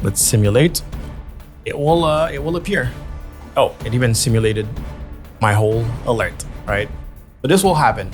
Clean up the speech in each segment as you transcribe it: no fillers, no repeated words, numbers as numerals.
Let's simulate. It will appear. Oh, it even simulated my whole alert, right? So this will happen.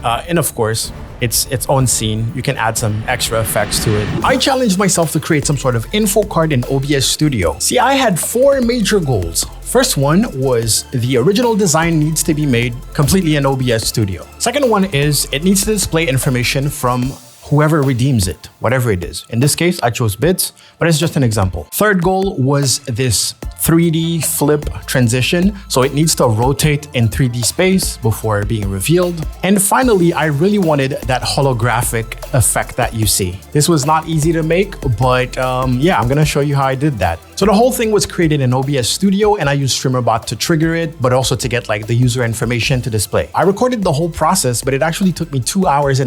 And of course, it's its own scene. You can add some extra effects to it. I challenged myself to create some sort of info card in OBS Studio. See, I had 4 major goals. First one was the original design needs to be made completely in OBS Studio. Second one is it needs to display information from whoever redeems it, whatever it is. In this case, I chose bits, but it's just an example. Third goal was this 3D flip transition. So it needs to rotate in 3D space before being revealed. And finally, I really wanted that holographic effect that you see. This was not easy to make, but yeah, I'm gonna show you how I did that. So the whole thing was created in OBS Studio and I used Streamer.bot to trigger it, but also to get like the user information to display. I recorded the whole process, but it actually took me 2.5 hours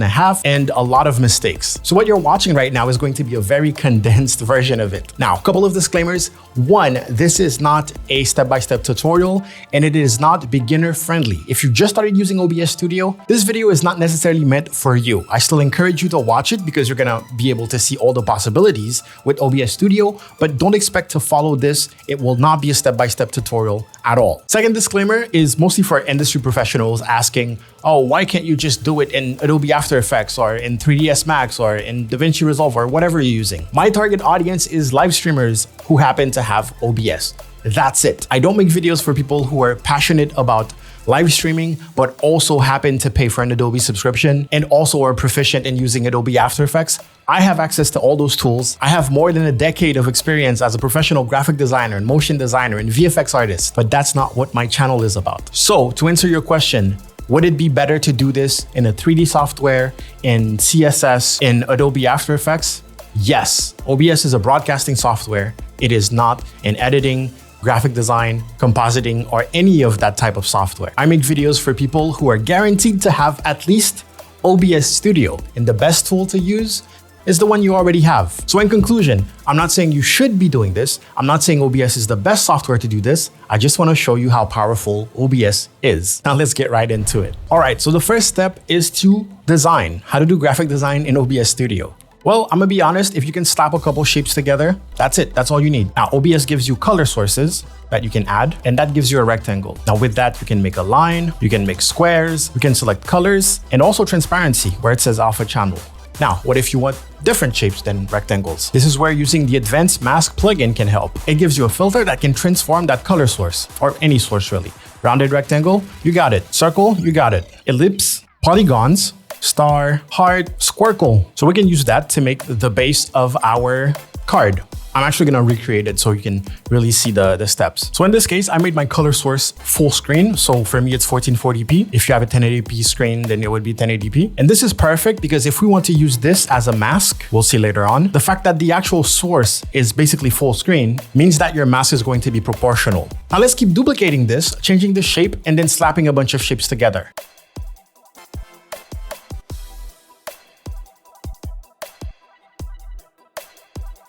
and a lot of mistakes. So what you're watching right now is going to be a very condensed version of it. Now, a couple of disclaimers. One, this is not a step-by-step tutorial and it is not beginner friendly. If you just started using OBS Studio, this video is not necessarily meant for you. I still encourage you to watch it because you're gonna be able to see all the possibilities with OBS Studio, but don't expect to follow this. It will not be a step-by-step tutorial at all. Second disclaimer is mostly for industry professionals asking, oh, why can't you just do it in Adobe After Effects or in 3ds Max or in DaVinci Resolve or whatever you're using? My target audience is live streamers who happen to have OBS. That's it. I don't make videos for people who are passionate about live streaming, but also happen to pay for an Adobe subscription and also are proficient in using Adobe After Effects. I have access to all those tools. I have more than a decade of experience as a professional graphic designer and motion designer and VFX artist, but that's not what my channel is about. So to answer your question, would it be better to do this in a 3D software, in CSS, in Adobe After Effects? Yes, OBS is a broadcasting software. It is not an editing, graphic design, compositing, or any of that type of software. I make videos for people who are guaranteed to have at least OBS Studio, and the best tool to use is the one you already have. So in conclusion, I'm not saying you should be doing this. I'm not saying OBS is the best software to do this. I just want to show you how powerful OBS is. Now let's get right into it. All right, so the first step is to design. How to do graphic design in OBS Studio. Well, I'm gonna be honest, if you can slap a couple shapes together, that's it, that's all you need. Now, OBS gives you color sources that you can add, and that gives you a rectangle. Now with that, you can make a line, you can make squares, you can select colors, and also transparency, where it says alpha channel. Now, what if you want different shapes than rectangles? This is where using the Advanced Mask plugin can help. It gives you a filter that can transform that color source, or any source really. Rounded rectangle, you got it. Circle, you got it. Ellipse, polygons, star, heart, squircle. So we can use that to make the base of our card. I'm actually gonna recreate it so you can really see the steps. So in this case, I made my color source full screen. So for me, it's 1440p. If you have a 1080p screen, then it would be 1080p. And this is perfect because if we want to use this as a mask, we'll see later on, the fact that the actual source is basically full screen means that your mask is going to be proportional. Now let's keep duplicating this, changing the shape, and then slapping a bunch of shapes together.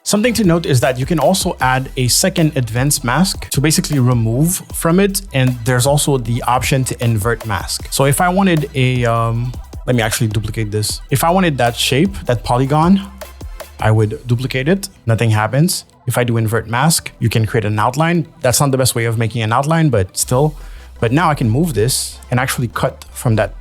Something to note is that you can also add a second advanced mask to basically remove from it. And there's also the option to invert mask. So if I wanted a, let me actually duplicate this. If I wanted that shape, that polygon, I would duplicate it. Nothing happens. If I do invert mask, you can create an outline. That's not the best way of making an outline, but still. But now I can move this and actually cut from that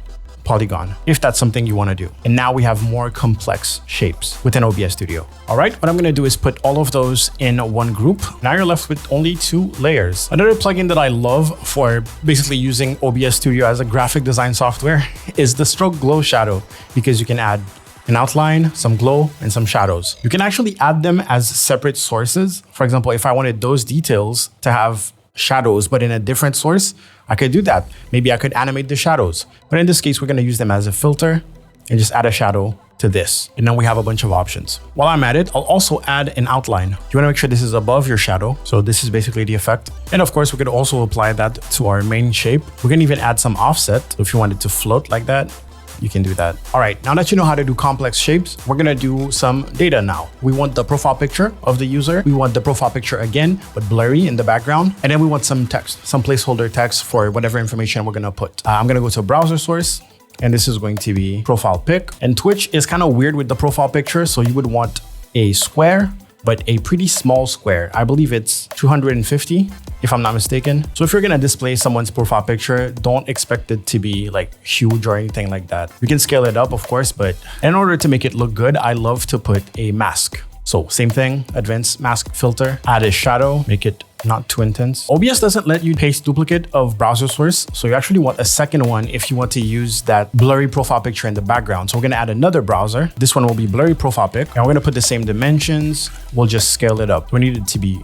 polygon, if that's something you want to do. And now we have more complex shapes within OBS Studio. All right, what I'm going to do is put all of those in one group. Now you're left with only 2 layers. Another plugin that I love for basically using OBS Studio as a graphic design software is the Stroke Glow Shadow, because you can add an outline, some glow, and some shadows. You can actually add them as separate sources. For example, if I wanted those details to have shadows, but in a different source, I could do that. Maybe I could animate the shadows. But in this case, we're gonna use them as a filter and just add a shadow to this. And then we have a bunch of options. While I'm at it, I'll also add an outline. You wanna make sure this is above your shadow. So this is basically the effect. And of course, we could also apply that to our main shape. We can even add some offset. So if you want it to float like that, you can do that. All right, now that you know how to do complex shapes, we're gonna do some data now. We want the profile picture of the user. We want the profile picture again, but blurry in the background. And then we want some text, some placeholder text for whatever information we're gonna put. I'm gonna go to a browser source, and this is going to be profile pic. And Twitch is kind of weird with the profile picture. So you would want a square, but a pretty small square. I believe it's 250 if I'm not mistaken. So if you're gonna display someone's profile picture, don't expect it to be like huge or anything like that. You can scale it up, of course, but in order to make it look good, I love to put a mask. So same thing, advanced mask filter, add a shadow, make it not too intense. OBS doesn't let you paste duplicate of browser source. So you actually want a second one if you want to use that blurry profile picture in the background. So we're gonna add another browser. This one will be blurry profile pic. And we're gonna put the same dimensions. We'll just scale it up. We need it to be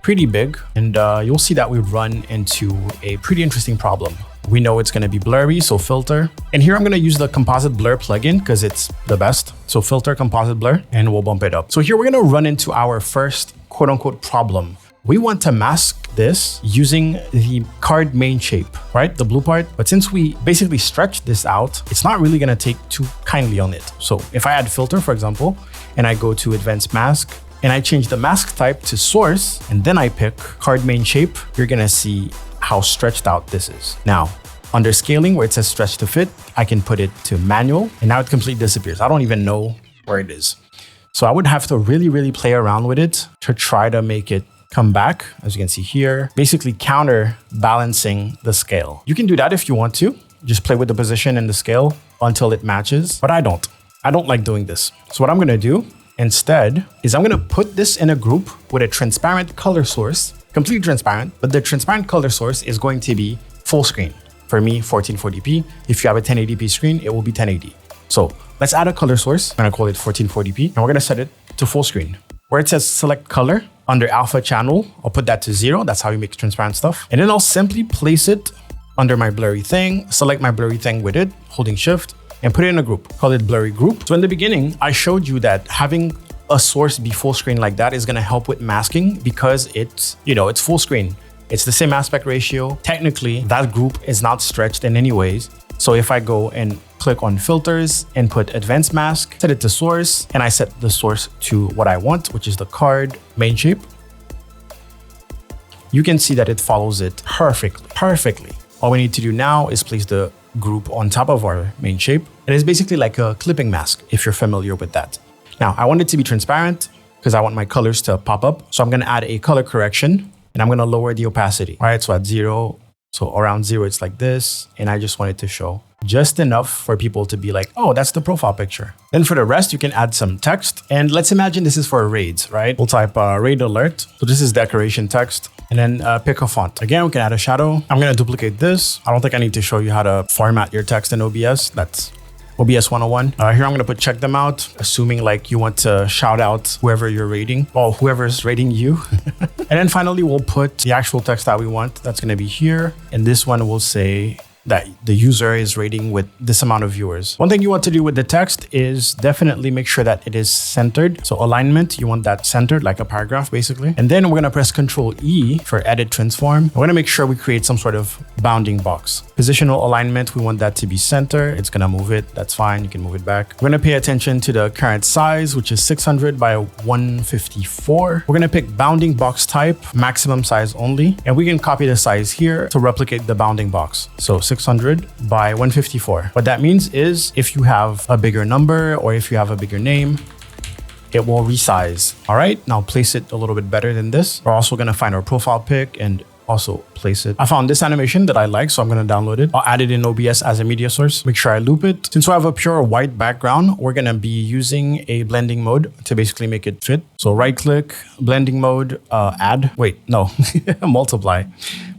pretty big. And you'll see that we run into a pretty interesting problem. We know it's gonna be blurry, so filter. And here I'm gonna use the composite blur plugin because it's the best. So filter composite blur, and we'll bump it up. So here we're gonna run into our first quote unquote problem. We want to mask this using the card main shape, right? The blue part. But since we basically stretch this out, it's not really gonna take too kindly on it. So if I add filter, for example, and I go to advanced mask, and I change the mask type to source, and then I pick card main shape, you're gonna see how stretched out this is. Now, under scaling where it says stretch to fit, I can put it to manual, and now it completely disappears. I don't even know where it is. So I would have to really play around with it to try to make it come back, as you can see here, basically counterbalancing the scale. You can do that if you want to, just play with the position and the scale until it matches, but I don't. I don't like doing this. So what I'm gonna do instead is I'm gonna put this in a group with a transparent color source, completely transparent, but the transparent color source is going to be full screen. For me, 1440p. If you have a 1080p screen, it will be 1080. So let's add a color source. I'm gonna call it 1440p, and we're gonna set it to full screen. Where it says select color, under alpha channel, I'll put that to 0. That's how you make transparent stuff. And then I'll simply place it under my blurry thing, select my blurry thing with it, holding shift, and put it in a group. Call it blurry group. So in the beginning, I showed you that having a source be full screen like that is gonna help with masking because it's, it's full screen. It's the same aspect ratio. Technically, that group is not stretched in any ways. So if I go and click on filters and put advanced mask, set it to source, and I set the source to what I want, which is the card main shape, you can see that it follows it perfectly. All we need to do now is place the group on top of our main shape. And it's basically like a clipping mask, if you're familiar with that. Now, I want it to be transparent because I want my colors to pop up. So I'm gonna add a color correction and I'm gonna lower the opacity. All right, so at 0, so around 0, it's like this. And I just want it to show just enough for people to be like, oh, that's the profile picture. Then for the rest, you can add some text. And let's imagine this is for raids, right? We'll type raid alert. So this is decoration text. And then pick a font. Again, we can add a shadow. I'm gonna duplicate this. I don't think I need to show you how to format your text in OBS. That's OBS 101. Here I'm gonna put check them out, assuming like you want to shout out whoever you're rating or whoever's rating you. And then finally, we'll put the actual text that we want. That's gonna be here. And this one will say that the user is rating with this amount of viewers. One thing you want to do with the text is definitely make sure that it is centered. So alignment, you want that centered like a paragraph basically. And then we're gonna press Control E for edit transform. We're gonna make sure we create some sort of bounding box. Positional alignment, we want that to be center. It's gonna move it, that's fine, you can move it back. We're gonna pay attention to the current size, which is 600 by 154. We're gonna pick bounding box type, maximum size only. And we can copy the size here to replicate the bounding box. So 600 by 154. What that means is if you have a bigger number or if you have a bigger name, it will resize. All right, now place it a little bit better than this. We're also gonna find our profile pic and also place it. I found this animation that I like, so I'm gonna download it. I'll add it in OBS as a media source. Make sure I loop it. Since we have a pure white background, we're gonna be using a blending mode to basically make it fit. So right click, blending mode, multiply.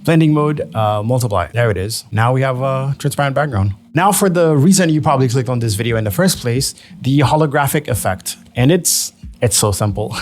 Blending mode, multiply. There it is. Now we have a transparent background. Now for the reason you probably clicked on this video in the first place, the holographic effect. And it's so simple.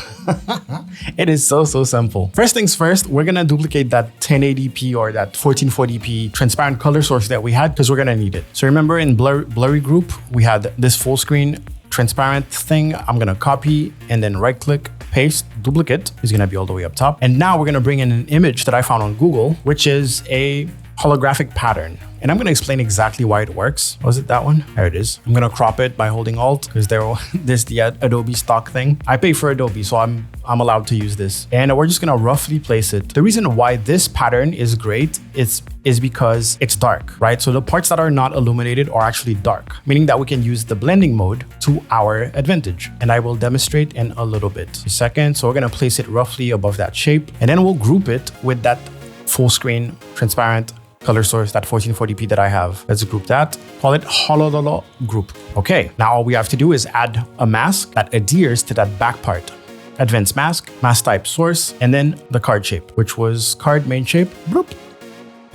It is so simple. First things first, we're gonna duplicate that 1080p or that 1440p transparent color source that we had because we're gonna need it. So remember in blurry group, we had this full screen transparent thing. I'm gonna copy and then right click, paste, duplicate is gonna be all the way up top. And now we're gonna bring in an image that I found on Google, which is a holographic pattern. And I'm gonna explain exactly why it works. Was it that one? There it is. I'm gonna crop it by holding Alt because there's the Adobe stock thing. I pay for Adobe, so I'm allowed to use this. And we're just gonna roughly place it. The reason why this pattern is great is is because it's dark, right? So the parts that are not illuminated are actually dark, meaning that we can use the blending mode to our advantage. And I will demonstrate in a little bit. A second. So we're gonna place it roughly above that shape, and then we'll group it with that full screen transparent color source, that 1440p that I have. Let's group that. Call it Holographic group. Okay, now all we have to do is add a mask that adheres to that back part. Advanced mask, mask type source, and then the card shape, which was card main shape. Bloop.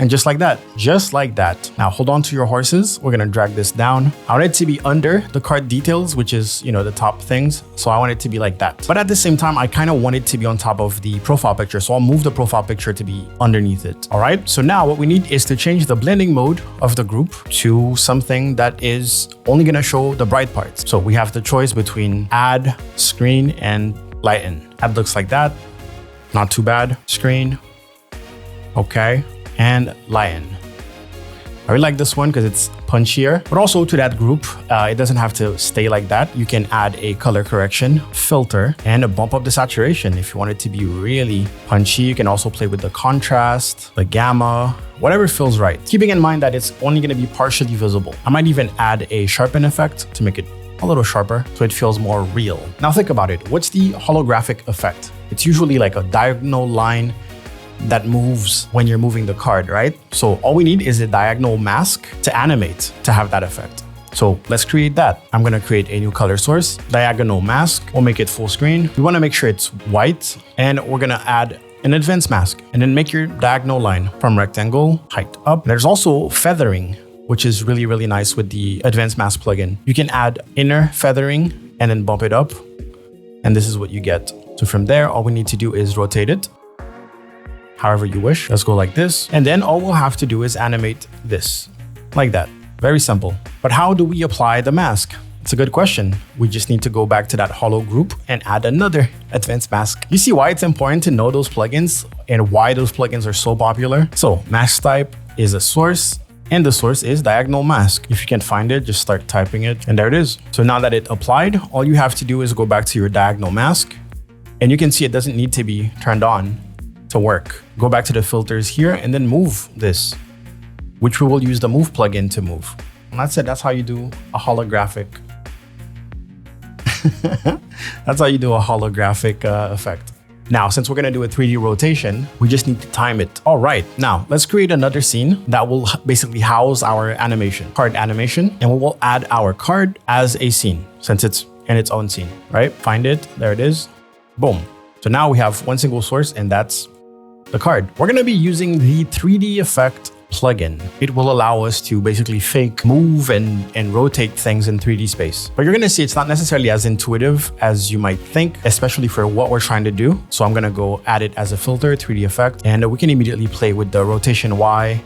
And just like that, Now hold on to your horses. We're gonna drag this down. I want it to be under the card details, which is, the top things. So I want it to be like that. But at the same time, I kind of want it to be on top of the profile picture. So I'll move the profile picture to be underneath it. All right. So now what we need is to change the blending mode of the group to something that is only gonna show the bright parts. So we have the choice between add, screen, and lighten. Add looks like that. Not too bad. Screen. Okay. And lighten. I really like this one because it's punchier, but also to that group, it doesn't have to stay like that. You can add a color correction filter and bump up the saturation. If you want it to be really punchy, you can also play with the contrast, the gamma, whatever feels right. Keeping in mind that it's only going to be partially visible. I might even add a sharpen effect to make it a little sharper so it feels more real. Now think about it. What's the holographic effect? It's usually like a diagonal line that moves when you're moving the card, right? So all we need is a diagonal mask to animate to have that effect. So let's create that. I'm gonna create a new color source, diagonal mask. We'll make it full screen. We wanna make sure it's white, and we're gonna add an advanced mask, and then make your diagonal line from rectangle, height up. There's also feathering, which is really, really nice with the advanced mask plugin. You can add inner feathering and then bump it up, and this is what you get. So from there, all we need to do is rotate it however you wish. Let's go like this. And then all we'll have to do is animate this like that. Very simple. But how do we apply the mask? It's a good question. We just need to go back to that holo group and add another advanced mask. You see why it's important to know those plugins and why those plugins are so popular? So mask type is a source, and the source is diagonal mask. If you can find it, just start typing it, and there it is. So now that it applied, all you have to do is go back to your diagonal mask, and you can see it doesn't need to be turned on to work. Go back to the filters here and then move this, which we will use the move plugin to move. And that's it. That's how you do a holographic. That's how you do a holographic effect. Now, since we're gonna do a 3D rotation, we just need to time it. All right, now let's create another scene that will basically house our animation, card animation, and we will add our card as a scene since it's in its own scene, right? Find it, there it is, boom. So now we have one single source, and that's the card. We're gonna be using the 3D effect plugin. It will allow us to basically fake move and rotate things in 3D space. But you're gonna see it's not necessarily as intuitive as you might think, especially for what we're trying to do. So I'm gonna go add it as a filter, 3D effect, and we can immediately play with the rotation Y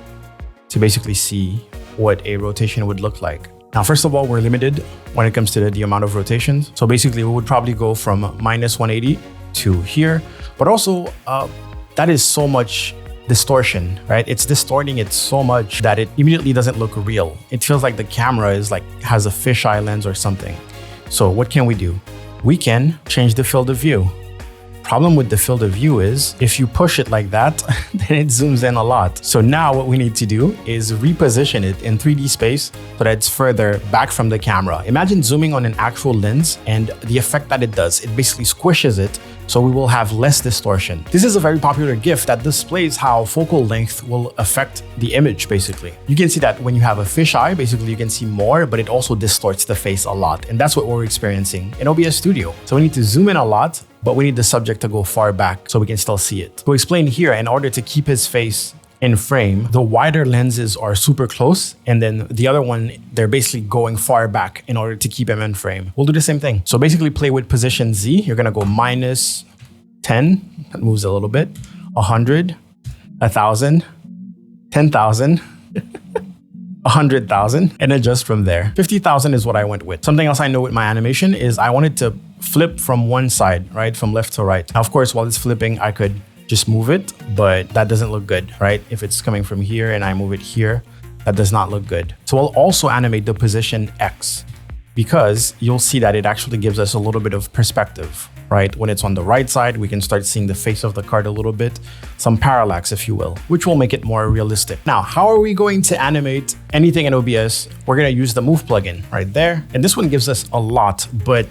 to basically see what a rotation would look like. Now, first of all, we're limited when it comes to the amount of rotations. So basically we would probably go from -180 to here, but also that is so much distortion, right? It's distorting it so much that it immediately doesn't look real. It feels like the camera is has a fisheye lens or something. So what can we do? We can change the field of view. Problem with the field of view is if you push it like that, then it zooms in a lot. So now what we need to do is reposition it in 3D space so that it's further back from the camera. Imagine zooming on an actual lens and the effect that it does, it basically squishes it so we will have less distortion. This is a very popular GIF that displays how focal length will affect the image, basically. You can see that when you have a fisheye, basically you can see more, but it also distorts the face a lot. And that's what we're experiencing in OBS Studio. So we need to zoom in a lot, but we need the subject to go far back so we can still see it. To explain here, in order to keep his face in frame, the wider lenses are super close, and then the other one, they're basically going far back in order to keep him in frame. We'll do the same thing. So basically play with position Z. You're gonna go -10, that moves a little bit, 100, 1,000, 10,000, 100,000, and adjust from there. 50,000 is what I went with. Something else I know with my animation is I wanted to flip from one side, right? From left to right. Now, of course, while it's flipping, I could just move it, but that doesn't look good, right? If it's coming from here and I move it here, that does not look good. So I'll also animate the position X. because you'll see that it actually gives us a little bit of perspective, right? When it's on the right side, we can start seeing the face of the card a little bit, some parallax, if you will, which will make it more realistic. Now, how are we going to animate anything in OBS? We're going to use the move plugin right there. And this one gives us a lot, but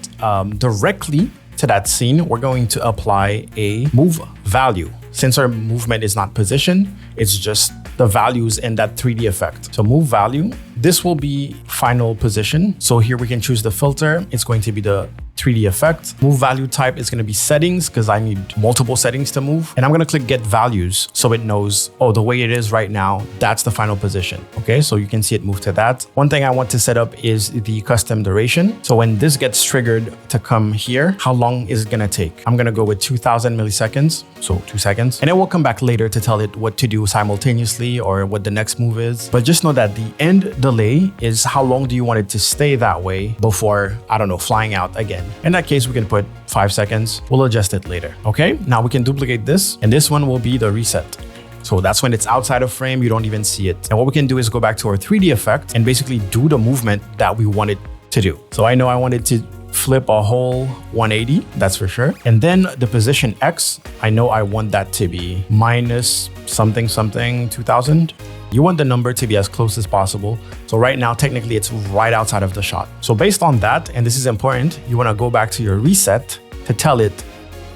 directly to that scene, we're going to apply a move value. Since our movement is not position, it's just the values in that 3D effect. So move value, this will be final position. So here we can choose the filter. It's going to be the 3D effect. Move value type is going to be settings because I need multiple settings to move. And I'm going to click get values so it knows, oh, the way it is right now, that's the final position. Okay, so you can see it move to that. One thing I want to set up is the custom duration. So when this gets triggered to come here, how long is it going to take? I'm going to go with 2000 milliseconds. So 2 seconds. And it will come back later to tell it what to do simultaneously or what the next move is. But just know that the end delay is how long do you want it to stay that way before, I don't know, flying out again. In that case, we can put 5 seconds. We'll adjust it later. Okay, now we can duplicate this and this one will be the reset. So that's when it's outside of frame, you don't even see it. And what we can do is go back to our 3D effect and basically do the movement that we want it to do. So I know I wanted to flip a whole 180, that's for sure. And then the position X, I know I want that to be minus something, 2000. You want the number to be as close as possible. So right now, technically it's right outside of the shot. So based on that, and this is important, you want to go back to your reset to tell it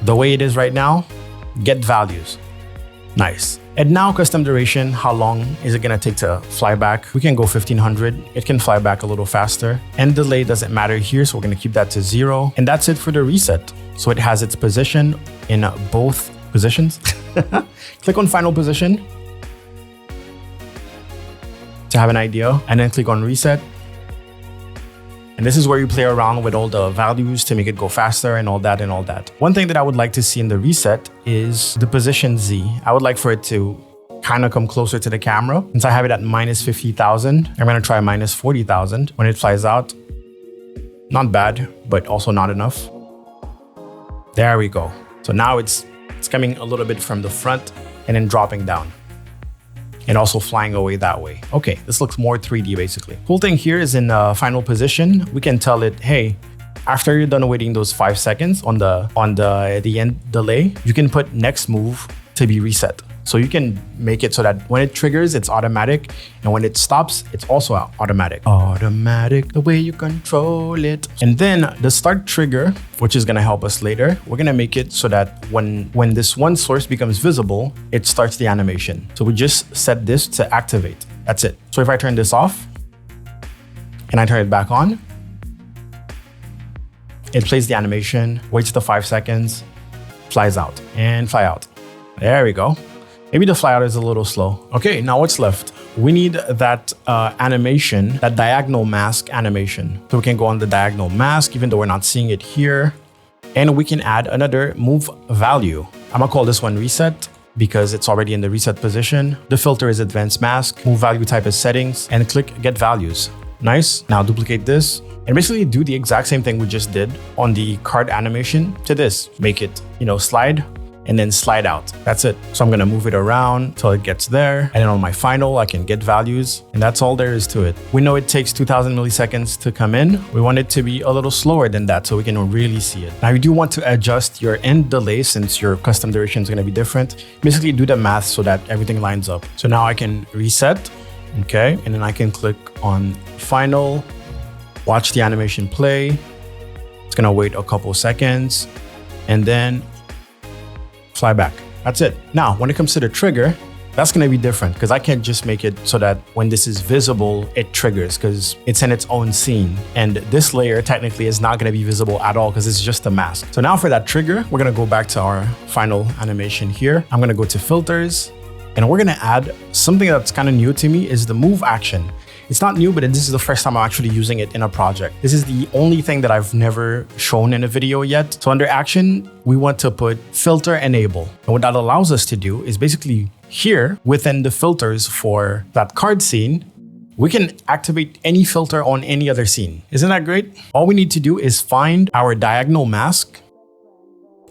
the way it is right now, get values. Nice. And now custom duration, how long is it going to take to fly back? We can go 1500. It can fly back a little faster. And delay doesn't matter here, so we're going to keep that to 0. And that's it for the reset. So it has its position in both positions. Click on final position to have an idea, and then click on reset. And this is where you play around with all the values to make it go faster and all that and all that. One thing that I would like to see in the reset is the position Z. I would like for it to kind of come closer to the camera. Since I have it at minus 50,000, I'm going to try minus 40,000. When it flies out, not bad, but also not enough. There we go. So now it's coming a little bit from the front and then dropping down. And also flying away that way. Okay, this looks more 3D basically. Cool thing here is in final position, we can tell it, hey, after you're done waiting those 5 seconds on the end delay, you can put next move to be reset. So you can make it so that when it triggers, it's automatic. And when it stops, it's also automatic. Automatic, the way you control it. And then the start trigger, which is gonna help us later, we're gonna make it so that when this one source becomes visible, it starts the animation. So we just set this to activate. That's it. So if I turn this off and I turn it back on, it plays the animation, waits the 5 seconds, flies out and fly out. There we go. Maybe the flyout is a little slow. Okay, now what's left? We need that animation, that diagonal mask animation. So we can go on the diagonal mask, even though we're not seeing it here. And we can add another move value. I'm gonna call this one reset because it's already in the reset position. The filter is advanced mask, move value type is settings, and click get values. Nice. Now duplicate this and basically do the exact same thing we just did on the card animation to this. Make it, slide and then slide out. That's it. So I'm gonna move it around till it gets there. And then on my final, I can get values. And that's all there is to it. We know it takes 2000 milliseconds to come in. We want it to be a little slower than that so we can really see it. Now you do want to adjust your end delay since your custom duration is gonna be different. Basically do the math so that everything lines up. So now I can reset, okay? And then I can click on final, watch the animation play. It's gonna wait a couple seconds and then fly back. That's it. Now, when it comes to the trigger, that's going to be different because I can't just make it so that when this is visible, it triggers because it's in its own scene. And this layer technically is not going to be visible at all because it's just a mask. So now for that trigger, we're going to go back to our final animation here. I'm going to go to filters and we're going to add something that's kind of new to me is the move action. It's not new, but this is the first time I'm actually using it in a project. This is the only thing that I've never shown in a video yet. So under action, we want to put filter enable. And what that allows us to do is basically here within the filters for that card scene, we can activate any filter on any other scene. Isn't that great? All we need to do is find our diagonal mask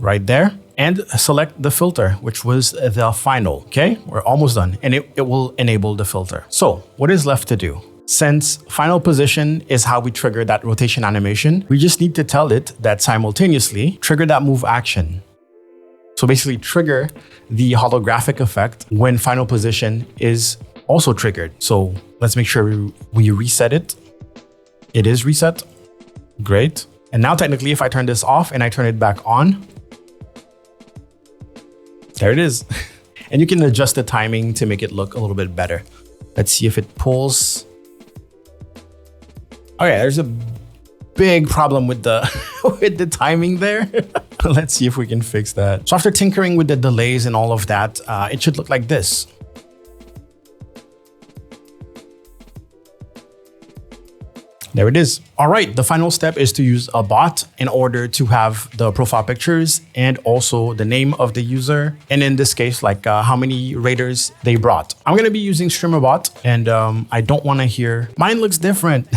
right there and select the filter, which was the final. Okay, we're almost done and it will enable the filter. So what is left to do? Since final position is how we trigger that rotation animation, we just need to tell it that simultaneously trigger that move action. So basically trigger the holographic effect when final position is also triggered. So let's make sure we reset it. It is reset. Great. And now technically if I turn this off and I turn it back on, there it is. And you can adjust the timing to make it look a little bit better. Let's see if it pulls. Okay, there's a big problem with the with the timing there. Let's see if we can fix that. So after tinkering with the delays and all of that, it should look like this. There it is. All right, the final step is to use a bot in order to have the profile pictures and also the name of the user. And in this case, like how many raiders they brought. I'm gonna be using Streamer.bot and I don't wanna hear, mine looks different.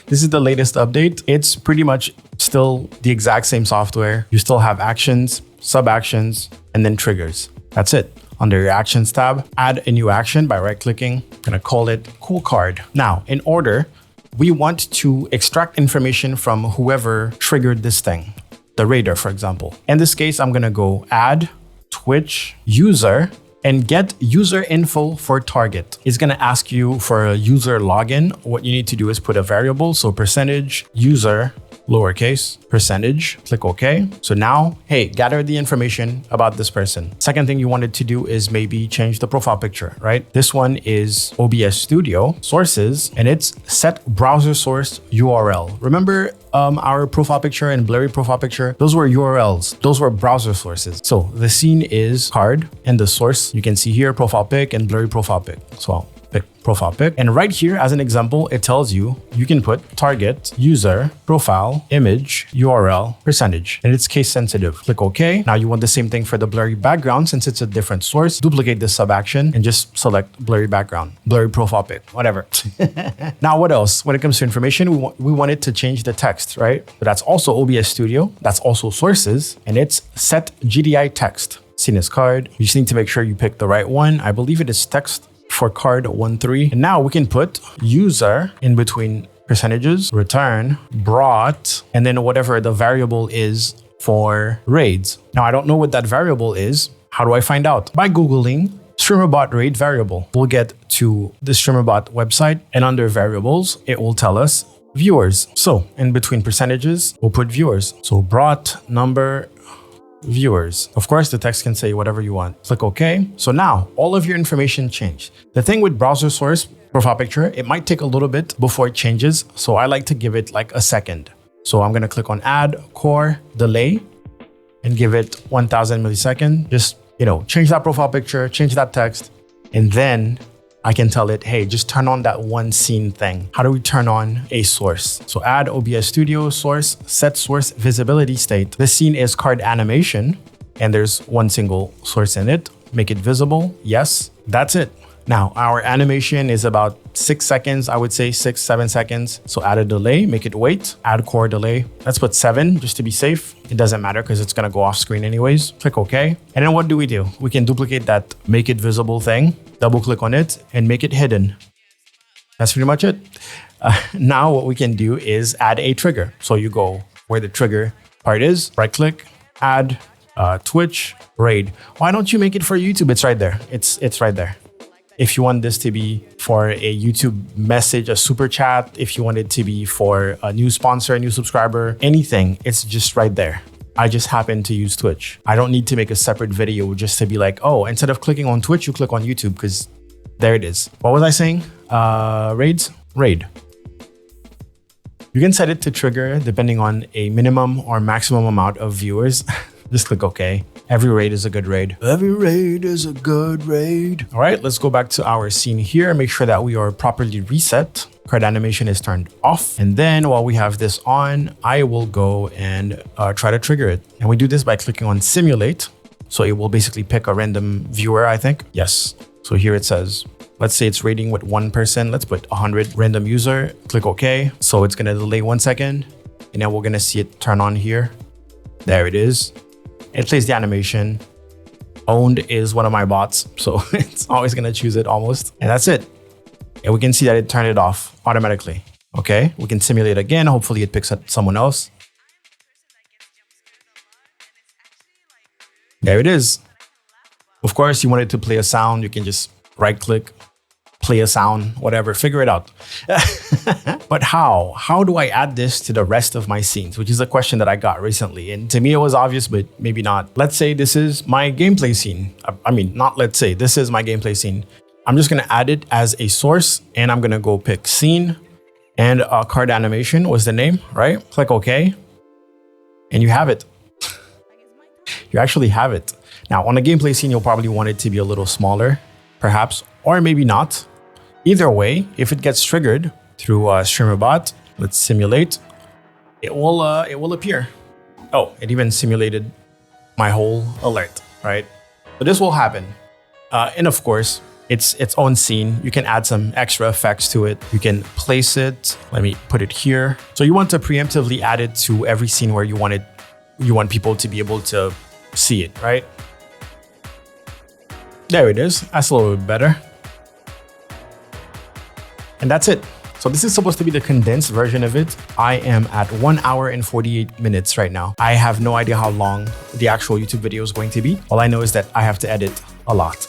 This is the latest update. It's pretty much still the exact same software. You still have actions, sub-actions, and then triggers. That's it. Under your actions tab, add a new action by right-clicking. I'm gonna call it cool card. Now, in order, we want to extract information from whoever triggered this thing, the raider, for example. In this case, I'm gonna go add Twitch user and get user info for target. It's gonna ask you for a user login. What you need to do is put a variable. So percentage user, lowercase, percentage, click OK. So now, hey, gather the information about this person. Second thing you wanted to do is maybe change the profile picture, right? This one is OBS Studio sources, and it's set browser source URL. Remember our profile picture and blurry profile picture? Those were URLs. Those were browser sources. So the scene is card and the source, you can see here, profile pic and blurry profile pic. So I'll pick profile pic. And right here, as an example, it tells you, you can put target, user, profile, image, URL, percentage, and it's case sensitive. Click OK. Now you want the same thing for the blurry background. Since it's a different source, duplicate this sub action and just select blurry background, blurry profile pic, whatever. Now what else? When it comes to information, we want it to change the text, right? So that's also OBS Studio. That's also sources, and it's set GDI text. Scene is card. You just need to make sure you pick the right one. I believe it is text for card 1.3. And now we can put user in between percentages, return, brought, and then whatever the variable is for raids. Now, I don't know what that variable is. How do I find out? By Googling Streamer.bot raid variable. We'll get to the Streamer.bot website, and under variables, it will tell us viewers. So in between percentages, we'll put viewers. So brought number viewers. Of course, the text can say whatever you want. Click OK. So now all of your information changed. The thing with browser source profile picture, it might take a little bit before it changes. So I like to give it like a second. So I'm going to click on add core delay and give it 1000 millisecond. Just, change that profile picture, change that text, and then I can tell it, hey, just turn on that one scene thing. How do we turn on a source? So add OBS Studio source, set source visibility state. The scene is card animation, and there's one single source in it. Make it visible. Yes, that's it. Now, our animation is about 6 seconds, I would say 6-7 seconds. So add a delay, make it wait, add core delay. Let's put 7 just to be safe. It doesn't matter because it's gonna go off screen anyways. Click OK. And then what do? We can duplicate that make it visible thing, double click on it and make it hidden. That's pretty much it. Now what we can do is add a trigger. So you go where the trigger part is, right click, add Twitch raid. Why don't you make it for YouTube? It's right there. It's right there. If you want this to be for a YouTube message, a super chat, if you want it to be for a new sponsor, a new subscriber, anything, it's just right there. I just happen to use Twitch. I don't need to make a separate video just to be like, oh, instead of clicking on Twitch, you click on YouTube because there it is. What was I saying? Raids? Raid. You can set it to trigger depending on a minimum or maximum amount of viewers. Just click OK. Every raid is a good raid. Every raid is a good raid. All right, let's go back to our scene here. Make sure that we are properly reset. Card animation is turned off. And then while we have this on, I will go and try to trigger it. And we do this by clicking on simulate. So it will basically pick a random viewer, I think. Yes. So here it says, let's say it's raiding with one person. Let's put 100 random user. Click OK. So it's going to delay 1 second. And then we're going to see it turn on here. There it is. It plays the animation. Owned is one of my bots, so it's always gonna choose it almost. And that's it. And we can see that it turned it off automatically. Okay, we can simulate again. Hopefully it picks up someone else. There it is. Of course, you wanted to play a sound. You can just right click, play a sound, whatever, figure it out. But how? How do I add this to the rest of my scenes? Which is a question that I got recently. And to me, it was obvious, but maybe not. Let's say this is my gameplay scene. I mean, not let's say, this is my gameplay scene. I'm just gonna add it as a source and I'm gonna go pick scene and card animation was the name, right? Click OK. And you have it. You actually have it. Now on a gameplay scene, you'll probably want it to be a little smaller, perhaps, or maybe not. Either way, if it gets triggered through Streamer.bot, let's simulate, it will appear. Oh, it even simulated my whole alert, right? So this will happen. And of course, it's its own scene. You can add some extra effects to it. You can place it. Let me put it here. So you want to preemptively add it to every scene where you want people to be able to see it, right? There it is. That's a little bit better. And that's it. So this is supposed to be the condensed version of it. I am at 1 hour and 48 minutes right now. I have no idea how long the actual YouTube video is going to be. All I know is that I have to edit a lot.